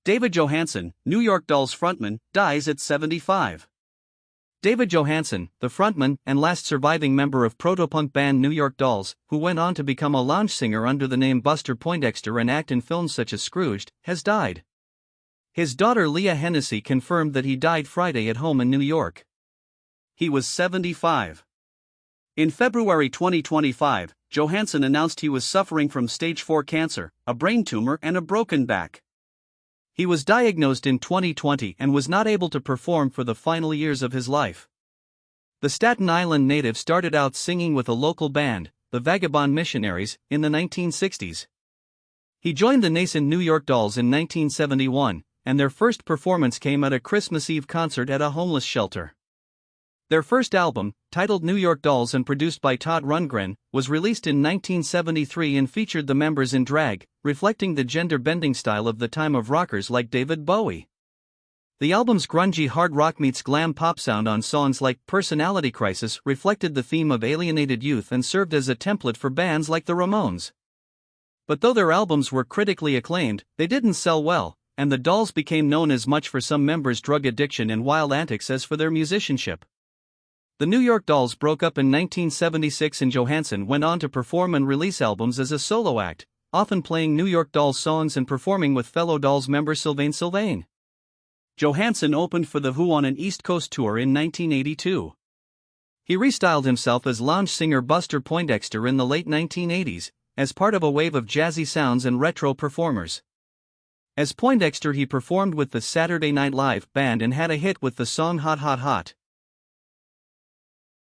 David Johansen, New York Dolls frontman, dies at 75. David Johansen, the frontman and last surviving member of proto-punk band New York Dolls, who went on to become a lounge singer under the name Buster Poindexter and act in films such as Scrooged, has died. His daughter Leah Hennessy confirmed that he died Friday at home in New York. He was 75. In February 2025, Johansen announced he was suffering from stage 4 cancer, a brain tumor and a broken back. He was diagnosed in 2020 and was not able to perform for the final years of his life. The Staten Island native started out singing with a local band, the Vagabond Missionaries, in the 1960s. He joined the nascent New York Dolls in 1971, and their first performance came at a Christmas Eve concert at a homeless shelter. Their first album, titled New York Dolls and produced by Todd Rundgren, was released in 1973 and featured the members in drag, reflecting the gender-bending style of the time of rockers like David Bowie. The album's grungy hard rock meets glam pop sound on songs like Personality Crisis reflected the theme of alienated youth and served as a template for bands like the Ramones. But though their albums were critically acclaimed, they didn't sell well, and the Dolls became known as much for some members' drug addiction and wild antics as for their musicianship. The New York Dolls broke up in 1976 and Johansen went on to perform and release albums as a solo act, often playing New York Dolls songs and performing with fellow Dolls member Sylvain. Johansen opened for The Who on an East Coast tour in 1982. He restyled himself as lounge singer Buster Poindexter in the late 1980s, as part of a wave of jazzy sounds and retro performers. As Poindexter he performed with the Saturday Night Live band and had a hit with the song Hot Hot Hot.